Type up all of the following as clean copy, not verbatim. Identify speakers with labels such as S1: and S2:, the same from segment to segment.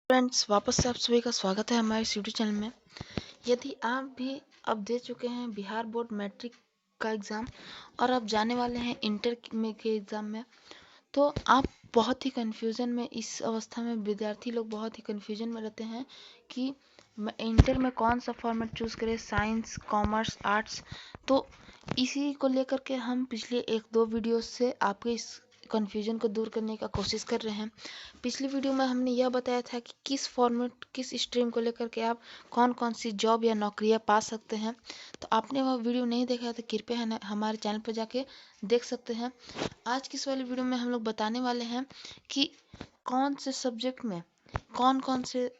S1: Friends, वापस से आप सभी का स्वागत है हमारे इस यूट्यूब चैनल में। यदि आप भी अब दे चुके हैं बिहार बोर्ड मैट्रिक का एग्ज़ाम और आप जाने वाले हैं इंटर में के एग्ज़ाम में, तो आप बहुत ही कन्फ्यूज़न में इस अवस्था में विद्यार्थी लोग बहुत ही कन्फ्यूज़न में रहते हैं कि इंटर में कौन सा फॉर्मेट चूज़ करें, साइंस, कॉमर्स, आर्ट्स। तो इसी को लेकर के हम पिछले 1-2 वीडियो से आपके इस कन्फ्यूज़न को दूर करने का कोशिश कर रहे हैं। पिछली वीडियो में हमने यह बताया था कि किस फॉर्मेट, किस स्ट्रीम को लेकर के आप कौन कौन सी जॉब या नौकरियां पा सकते हैं। तो आपने वह वीडियो नहीं देखा है तो कृपया हमारे चैनल पर जाके देख सकते हैं। आज की इस वाली वीडियो में हम लोग बताने वाले हैं कि कौन से सब्जेक्ट में कौन कौन से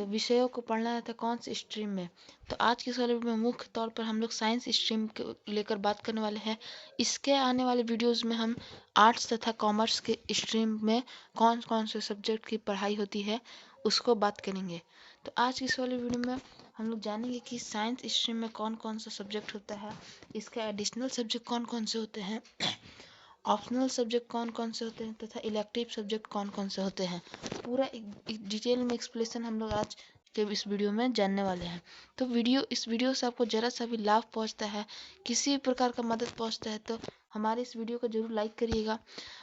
S1: विषयों को पढ़ना रहता है, कौन से स्ट्रीम में। तो आज की इस वाले वीडियो में मुख्य तौर पर हम लोग साइंस स्ट्रीम को लेकर बात करने वाले हैं। इसके आने वाले वीडियोस में हम आर्ट्स तथा कॉमर्स के स्ट्रीम में कौन कौन से सब्जेक्ट की पढ़ाई होती है उसको बात करेंगे। तो आज की इस वाली वीडियो में हम लोग जानेंगे कि साइंस स्ट्रीम में कौन कौन सा सब्जेक्ट होता है, इसके एडिशनल सब्जेक्ट कौन कौन से होते हैं, ऑप्शनल सब्जेक्ट कौन कौन से होते हैं तथा इलेक्टिव सब्जेक्ट कौन कौन से होते हैं। पूरा एक डिटेल में एक्सप्लेनेशन हम लोग आज के इस वीडियो में जानने वाले हैं। तो इस वीडियो से आपको ज़रा सा भी लाभ पहुंचता है, किसी भी प्रकार का मदद पहुंचता है, तो हमारे इस वीडियो को जरूर लाइक करिएगा।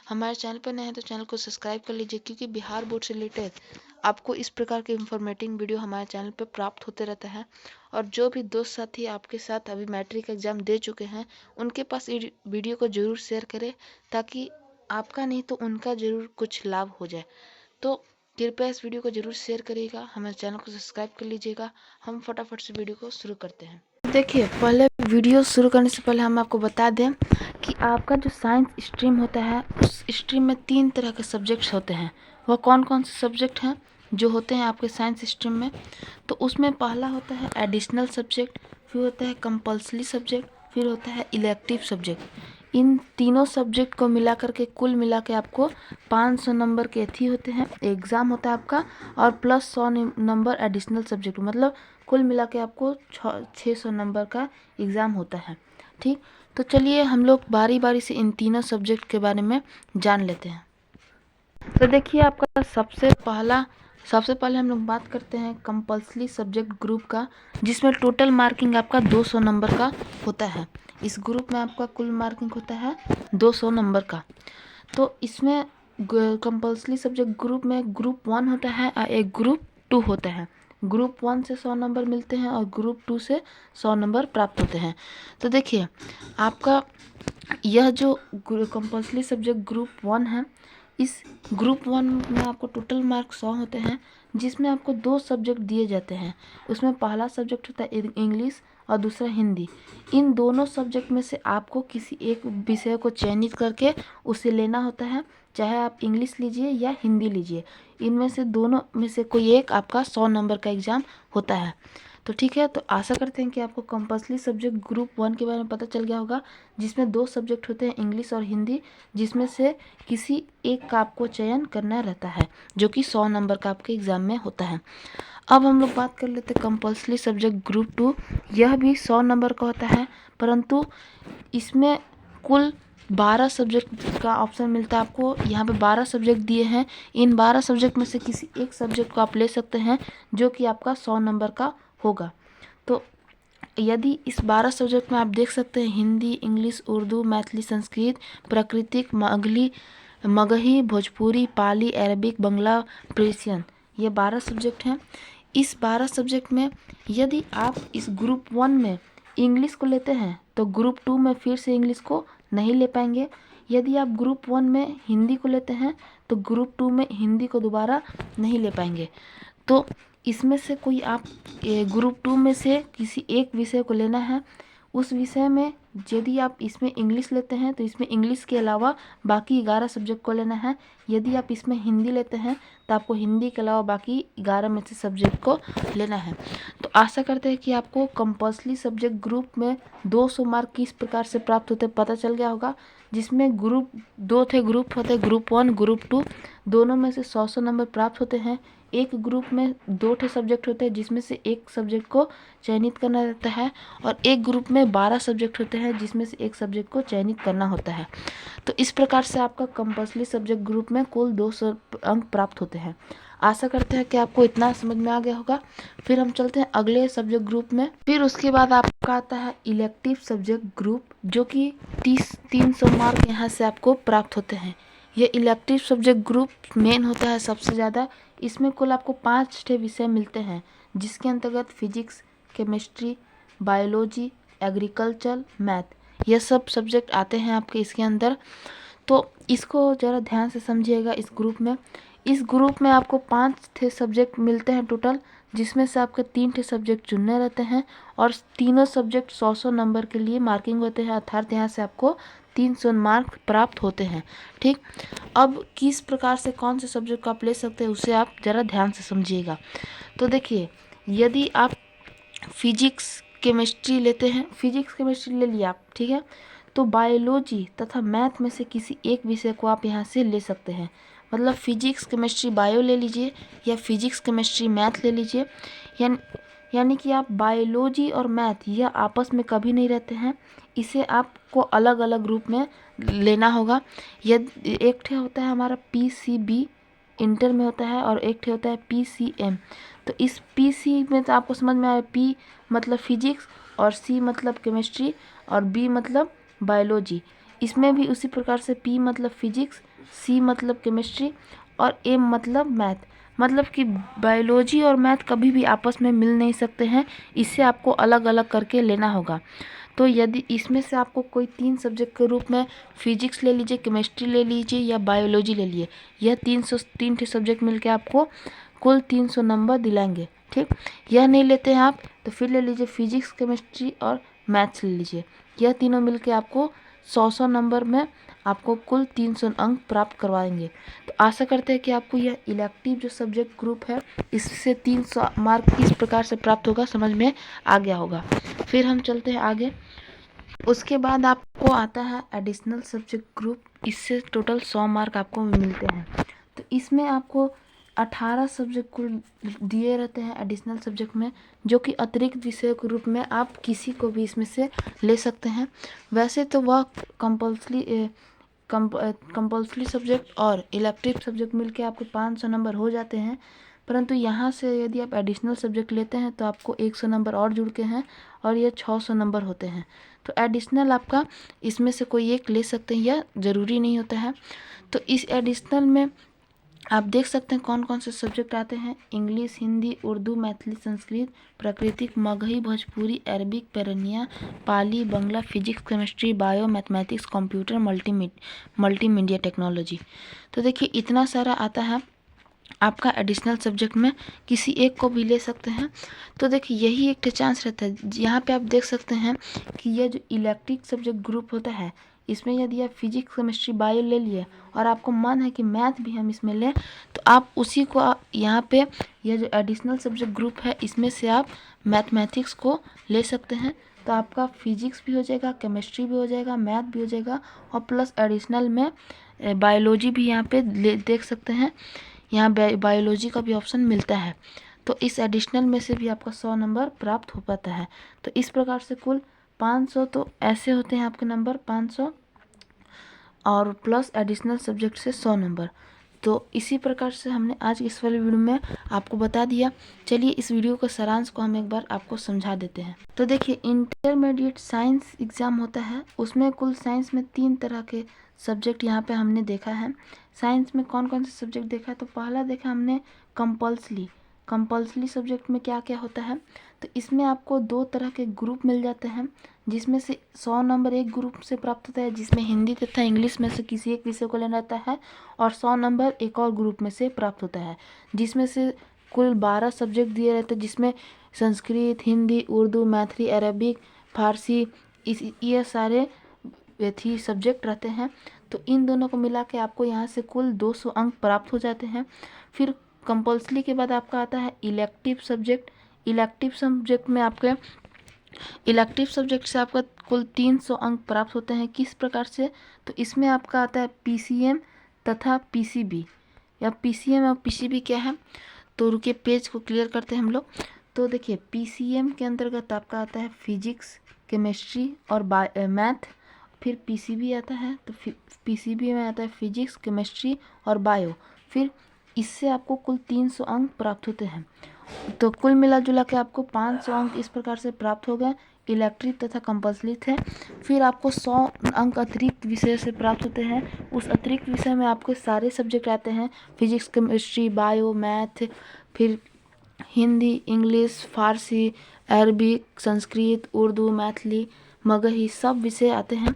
S1: हमारे चैनल पर नए हैं तो चैनल को सब्सक्राइब कर लीजिए, क्योंकि बिहार बोर्ड से रिलेटेड आपको इस प्रकार के इंफॉर्मेटिव वीडियो हमारे चैनल पर प्राप्त होते रहता है। और जो भी दोस्त साथी आपके साथ अभी मैट्रिक एग्जाम दे चुके हैं, उनके पास इस वीडियो को जरूर शेयर करें, ताकि आपका नहीं तो उनका जरूर कुछ लाभ हो जाए। तो कृपया इस वीडियो को जरूर शेयर करिएगा, हमारे चैनल को सब्सक्राइब कर लीजिएगा। हम फटाफट से वीडियो को शुरू करते हैं। देखिए, पहले वीडियो शुरू करने से पहले हम आपको बता दें कि आपका जो साइंस स्ट्रीम होता है, उस स्ट्रीम में 3 तरह के सब्जेक्ट्स होते हैं। वह कौन कौन से सब्जेक्ट हैं जो होते हैं आपके साइंस स्ट्रीम में? तो उसमें पहला होता है एडिशनल सब्जेक्ट, फिर होता है कंपल्सरी सब्जेक्ट, फिर होता है इलेक्टिव सब्जेक्ट। इन तीनों सब्जेक्ट को मिला करके कुल मिला के आपको 500 नंबर के एथी होते हैं, एग्ज़ाम होता है आपका, और प्लस 100 नंबर एडिशनल सब्जेक्ट, मतलब कुल मिला के आपको 600 नंबर का एग्ज़ाम होता है। ठीक, तो चलिए हम लोग बारी बारी से इन तीनों सब्जेक्ट के बारे में जान लेते हैं। तो देखिए, आपका सबसे पहले हम लोग बात करते हैं कंपल्सरी सब्जेक्ट ग्रुप का, जिसमें टोटल मार्किंग आपका 200 नंबर का होता है। इस ग्रुप में आपका कुल मार्किंग होता है 200 नंबर का। तो इसमें कंपल्सरी सब्जेक्ट ग्रुप में ग्रुप 1 होता है और एक ग्रुप 2 होता है। ग्रुप 1 से 100 नंबर मिलते हैं और ग्रुप 2 से 100 नंबर प्राप्त होते हैं। तो देखिए, आपका यह जो कंपल्सरी सब्जेक्ट ग्रुप 1 है, इस ग्रुप 1 में आपको टोटल मार्क्स 100 होते हैं, जिसमें आपको 2 सब्जेक्ट दिए जाते हैं। उसमें पहला सब्जेक्ट होता है इंग्लिश और दूसरा हिंदी। इन दोनों सब्जेक्ट में से आपको किसी एक विषय को चयनित करके उसे लेना होता है, चाहे आप इंग्लिश लीजिए या हिंदी लीजिए। इनमें से दोनों में से कोई एक आपका 100 नंबर का एग्ज़ाम होता है। तो ठीक है, तो आशा करते हैं कि आपको कंपल्सरी सब्जेक्ट ग्रुप 1 के बारे में पता चल गया होगा, जिसमें 2 सब्जेक्ट होते हैं, इंग्लिश और हिंदी, जिसमें से किसी एक का आपको चयन करना रहता है, जो कि 100 नंबर का आपके एग्ज़ाम में होता है। अब हम लोग बात कर लेते हैं कंपल्सरी सब्जेक्ट ग्रुप 2। यह भी 100 नंबर का होता है, परंतु इसमें कुल 12 सब्जेक्ट का ऑप्शन मिलता है आपको। यहाँ पे 12 सब्जेक्ट दिए हैं। इन 12 सब्जेक्ट में से किसी एक सब्जेक्ट को आप ले सकते हैं, जो कि आपका 100 नंबर का होगा। तो यदि इस 12 सब्जेक्ट में आप देख सकते हैं हिंदी, इंग्लिश, उर्दू, मैथिली, संस्कृत, प्राकृतिक, मगही, भोजपुरी, पाली, अरबिक, बंगला, पर्शियन, ये 12 सब्जेक्ट हैं। इस 12 सब्जेक्ट में यदि आप इस ग्रुप 1 में इंग्लिश को लेते हैं तो ग्रुप 2 में फिर से इंग्लिश को नहीं ले पाएंगे। यदि आप ग्रुप 1 में हिंदी को लेते हैं तो ग्रुप 2 में हिंदी को दोबारा नहीं ले पाएंगे। तो इसमें से कोई आप ग्रुप 2 में से किसी एक विषय को लेना है। उस विषय में यदि आप इसमें इंग्लिश लेते हैं तो इसमें इंग्लिश के अलावा बाकी 11 सब्जेक्ट को लेना है। यदि आप इसमें हिंदी लेते हैं तो आपको हिंदी के अलावा बाकी 11 में से सब्जेक्ट को लेना है। तो आशा करते हैं कि आपको कंपल्सरी सब्जेक्ट ग्रुप में 200 मार्क किस प्रकार से प्राप्त होते पता चल गया होगा, जिसमें ग्रुप 2 थे, ग्रुप होते ग्रुप 1, ग्रुप 2, दोनों में से 100 नंबर प्राप्त होते हैं। एक ग्रुप में 2 ठे सब्जेक्ट होते हैं, जिसमें से एक सब्जेक्ट को चयनित करना रहता है, और एक ग्रुप में 12 सब्जेक्ट होते हैं, जिसमें से एक सब्जेक्ट को चयनित करना होता है। तो इस प्रकार से आपका कंपल्सरी सब्जेक्ट ग्रुप में कुल 200 अंक प्राप्त होते हैं। आशा करते हैं कि आपको इतना समझ में आ गया होगा। फिर हम चलते हैं अगले सब्जेक्ट ग्रुप में। फिर उसके बाद आपका आता है इलेक्टिव सब्जेक्ट ग्रुप, जो कि 300 मार्क यहाँ से आपको प्राप्त होते हैं। ये इलेक्टिव सब्जेक्ट ग्रुप मेन होता है सबसे ज़्यादा। इसमें कुल आपको 5 विषय मिलते हैं, जिसके अंतर्गत physics, chemistry, biology, agriculture, math, ये सब सब्जेक्ट आते हैं आपके इसके अंदर। तो इसको ज़रा ध्यान से समझिएगा। इस ग्रुप में आपको 5 सब्जेक्ट मिलते हैं टोटल, जिसमें से आपके 3 सब्जेक्ट चुनने रहते हैं और तीनों सब्जेक्ट 100 नंबर के लिए मार्किंग होते हैं, अर्थात यहाँ से आपको 300 मार्क प्राप्त होते हैं। ठीक, अब किस प्रकार से कौन से सब्जेक्ट को आप ले सकते हैं उसे आप ज़रा ध्यान से समझिएगा। तो देखिए, यदि आप फिजिक्स केमिस्ट्री लेते हैं, फिजिक्स केमिस्ट्री ले लिया आप, ठीक है, तो बायोलॉजी तथा मैथ में से किसी एक विषय को आप यहाँ से ले सकते हैं। मतलब फिजिक्स केमिस्ट्री बायो ले लीजिए या फिजिक्स केमिस्ट्री मैथ ले लीजिए। यानी कि आप बायोलॉजी और मैथ यह आपस में कभी नहीं रहते हैं, इसे आपको अलग अलग ग्रुप में लेना होगा। यदि एक ठे होता है हमारा PCB इंटर में होता है और एक ठे होता है PCM। तो इस PC में तो आपको समझ में आया, P मतलब फिजिक्स और C मतलब केमिस्ट्री और B मतलब बायोलॉजी। इसमें भी उसी प्रकार से P मतलब फिजिक्स, C मतलब केमिस्ट्री और M मतलब मैथ। मतलब कि बायोलॉजी और मैथ कभी भी आपस में मिल नहीं सकते हैं, इसे आपको अलग अलग करके लेना होगा। तो यदि इसमें से आपको कोई 3 सब्जेक्ट के रूप में फिजिक्स ले लीजिए, केमिस्ट्री ले लीजिए या बायोलॉजी ले लीजिए, यह 3 सब्जेक्ट मिलके आपको कुल 300 नंबर दिलाएंगे। ठीक, यह नहीं लेते हैं आप तो फिर ले लीजिए फिजिक्स केमिस्ट्री और मैथ्स ले लीजिए, यह तीनों मिलके आपको 100 नंबर में आपको कुल 300 अंक प्राप्त करवाएंगे। तो आशा करते हैं कि आपको यह इलेक्टिव जो सब्जेक्ट ग्रुप है इससे 300 मार्क किस प्रकार से प्राप्त होगा समझ में आ गया होगा। फिर हम चलते हैं आगे। उसके बाद आपको आता है एडिशनल सब्जेक्ट ग्रुप, इससे टोटल 100 मार्क आपको मिलते हैं। तो इसमें आपको 18 सब्जेक्ट कुल दिए रहते हैं एडिशनल सब्जेक्ट में, जो कि अतिरिक्त विषय के रूप में आप किसी को भी इसमें से ले सकते हैं। वैसे तो वह कंपल्सरी सब्जेक्ट और इलेक्टिव सब्जेक्ट मिलके आपको 500 नंबर हो जाते हैं, परंतु यहाँ से यदि आप एडिशनल सब्जेक्ट लेते हैं तो आपको 100 नंबर और जुड़ के हैं और ये 600 नंबर होते हैं। तो एडिशनल आपका इसमें से कोई एक ले सकते हैं, यह ज़रूरी नहीं होता है। तो इस एडिशनल में आप देख सकते हैं कौन कौन से सब्जेक्ट आते हैं। इंग्लिश, हिंदी, उर्दू, मैथिली, संस्कृत, प्राकृतिक, मगही, भोजपुरी, अरबिक, पेरनिया, Pali, Bangla, physics, chemistry, bio, mathematics, computer, multimedia technology. तो देखिए इतना सारा आता है आपका एडिशनल सब्जेक्ट में, किसी एक को भी ले सकते हैं। तो देखिए यही एक चांस रहता है। यहाँ पे आप देख सकते हैं कि यह जो इलेक्टिव सब्जेक्ट ग्रुप होता है, इसमें यदि आप फिजिक्स केमिस्ट्री बायो ले लिए और आपको मन है कि मैथ भी हम इसमें लें, तो आप उसी को यहाँ पे यह जो एडिशनल सब्जेक्ट ग्रुप है इसमें से आप मैथमेटिक्स को ले सकते हैं। तो आपका फिजिक्स भी हो जाएगा, केमिस्ट्री भी हो जाएगा, मैथ भी हो जाएगा और प्लस एडिशनल में बायोलॉजी भी यहाँ पे देख सकते हैं, यहाँ बायोलॉजी का भी ऑप्शन मिलता है। तो इस एडिशनल में से भी आपका 100 नंबर प्राप्त हो पाता है। तो इस प्रकार से कुल 500 तो ऐसे होते हैं आपके नंबर 500 और प्लस एडिशनल सब्जेक्ट से 100 नंबर। तो इसी प्रकार से हमने आज इस वाले वीडियो में आपको बता दिया। चलिए इस वीडियो का सारांश को हम एक बार आपको समझा देते हैं। तो देखिए इंटरमीडिएट साइंस एग्ज़ाम होता है, उसमें कुल साइंस में 3 तरह के सब्जेक्ट यहाँ पे हमने देखा है। साइंस में कौन कौन से सब्जेक्ट देखा है, तो पहला देखा हमने कंपल्सरी सब्जेक्ट में क्या क्या होता है। तो इसमें आपको 2 तरह के ग्रुप मिल जाते हैं, जिसमें से 100 नंबर एक ग्रुप से प्राप्त होता है जिसमें हिंदी तथा इंग्लिश में से किसी एक विषय को लेना रहता है, और 100 नंबर एक और ग्रुप में से प्राप्त होता है जिसमें से कुल 12 सब्जेक्ट दिए रहते हैं, जिसमें संस्कृत, हिंदी, उर्दू, मैथिली, अरबिक, फारसी, ये सारे थी सब्जेक्ट रहते हैं। तो इन दोनों को मिला के आपको यहाँ से कुल 200 अंक प्राप्त हो जाते हैं। फिर कंपल्सरी के बाद आपका आता है इलेक्टिव सब्जेक्ट। इलेक्टिव सब्जेक्ट से आपका कुल 300 अंक प्राप्त होते हैं। किस प्रकार से, तो इसमें आपका आता है PCM तथा PCB। या PCM और PCB क्या है, तो रुकिए पेज को क्लियर करते हैं हम लोग। तो देखिए PCM के अंतर्गत आपका आता है फिजिक्स, केमिस्ट्री और मैथ। फिर PCB आता है, तो PCB में आता है फिजिक्स, केमिस्ट्री और बायो। फिर इससे आपको कुल 300 अंक प्राप्त होते हैं। तो कुल मिला जुला के आपको 500 अंक इस प्रकार से प्राप्त हो गए, इलेक्ट्रिक तथा कंपल्सरी थे। फिर आपको 100 अंक अतिरिक्त विषय से प्राप्त होते हैं। उस अतिरिक्त विषय में आपके सारे सब्जेक्ट आते हैं, फिजिक्स, केमिस्ट्री, बायो, मैथ, फिर हिंदी, इंग्लिश, फारसी, अरबिक, संस्कृत, उर्दू, मैथिली, मगही, सब विषय आते हैं।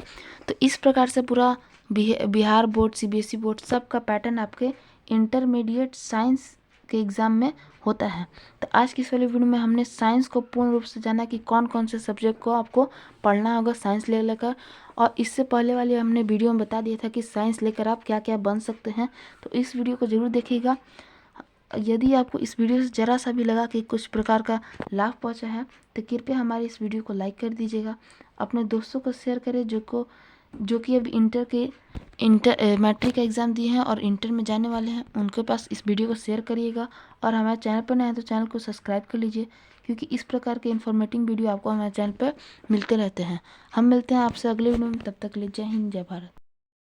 S1: तो इस प्रकार से पूरा बिहार बोर्ड, सीबीएसई बोर्ड, सब का पैटर्न आपके इंटरमीडिएट साइंस के एग्ज़ाम में होता है। तो आज की इस वाली वीडियो में हमने साइंस को पूर्ण रूप से जाना कि कौन कौन से सब्जेक्ट को आपको पढ़ना होगा साइंस ले लेकर। और इससे पहले वाली हमने वीडियो में बता दिया था कि साइंस लेकर आप क्या क्या बन सकते हैं। तो इस वीडियो को ज़रूर देखिएगा। यदि आपको इस वीडियो से ज़रा सा भी लगा कि कुछ प्रकार का लाभ पहुंचा है तो कृपया हमारे इस वीडियो को लाइक कर दीजिएगा, अपने दोस्तों को शेयर करें जो कि अभी मैट्रिक का एग्ज़ाम दिए हैं और इंटर में जाने वाले हैं, उनके पास इस वीडियो को शेयर करिएगा। और हमारे चैनल पर नए हैं तो चैनल को सब्सक्राइब कर लीजिए, क्योंकि इस प्रकार के इन्फॉर्मेटिव वीडियो आपको हमारे चैनल पर मिलते रहते हैं। हम मिलते हैं आपसे अगले वीडियो में, तब तक के लिए जय हिंद, जय भारत।